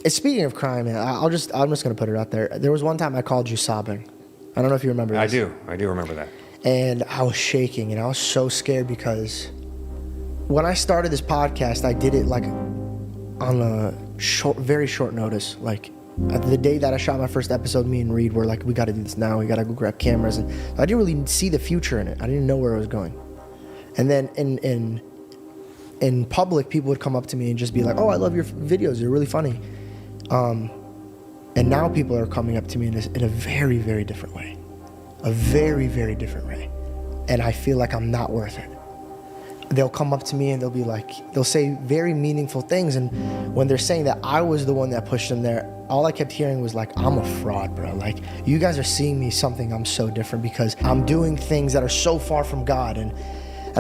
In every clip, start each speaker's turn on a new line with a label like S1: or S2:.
S1: Speaking of crying, man, I'm just gonna put it out there. There was one time I called you sobbing. I don't know if you remember this.
S2: I do remember that.
S1: And I was shaking, and I was so scared because when I started this podcast, I did it like on a very short notice. Like the day that I shot my first episode, me and Reed were like, we got to do this now. We got to go grab cameras, and I didn't really see the future in it. I didn't know where it was going. And then in public, people would come up to me and just be like, "Oh, I love your videos. They're really funny." And now people are coming up to me in a very, very different way. A very, very different way. And I feel like I'm not worth it. They'll come up to me and they'll say very meaningful things. And when they're saying that I was the one that pushed them there, all I kept hearing was like, I'm a fraud, bro. Like, you guys are seeing me something I'm so different because I'm doing things that are so far from God. And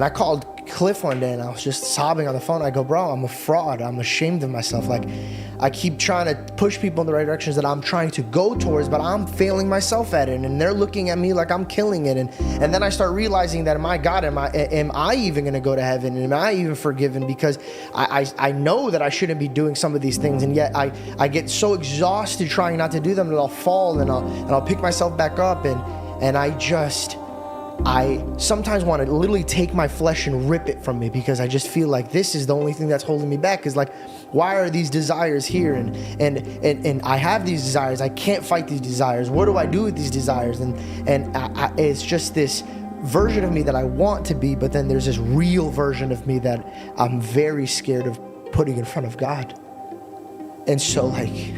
S1: I called Cliff one day and I was just sobbing on the phone. I go, bro, I'm a fraud. I'm ashamed of myself. Like, I keep trying to push people in the right directions that I'm trying to go towards, but I'm failing myself at it. And they're looking at me like I'm killing it. And then I start realizing that, my God, am I even going to go to heaven? Am I even forgiven? Because I know that I shouldn't be doing some of these things. And yet I get so exhausted trying not to do them that I'll fall and I'll pick myself back up. And I sometimes want to literally take my flesh and rip it from me because I just feel like this is the only thing that's holding me back. Is like, why are these desires here? And I have these desires. I can't fight these desires. What do I do with these desires? And it's just this version of me that I want to be, but then there's this real version of me that I'm very scared of putting in front of God. And so like,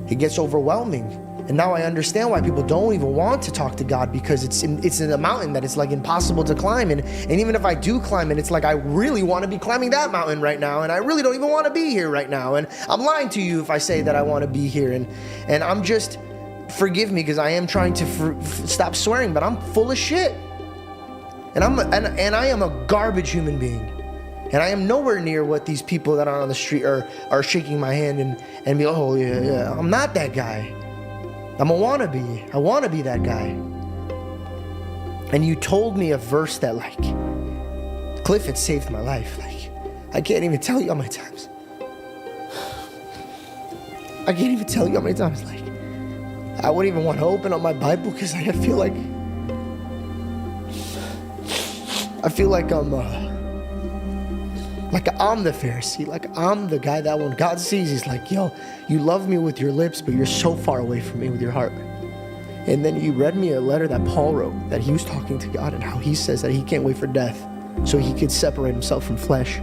S1: it gets overwhelming. And now I understand why people don't even want to talk to God, because it's in a mountain that it's like impossible to climb. And even if I do climb it, it's like I really want to be climbing that mountain right now. And I really don't even want to be here right now. And I'm lying to you if I say that I want to be here. And I'm just, forgive me because I am trying to stop swearing, but I'm full of shit. And I am a garbage human being. And I am nowhere near what these people that are on the street are shaking my hand and be, oh yeah, I'm not that guy. I'm a wannabe. I want to be that guy. And you told me a verse that like, Cliff, it saved my life. Like, I can't even tell you how many times. I can't even tell you how many times. Like, I wouldn't even want to open up my Bible because I feel like I'm the Pharisee. Like, I'm the guy that when God sees, he's like, yo, you love me with your lips, but you're so far away from me with your heart. And then you read me a letter that Paul wrote, that he was talking to God and how he says that he can't wait for death so he could separate himself from flesh.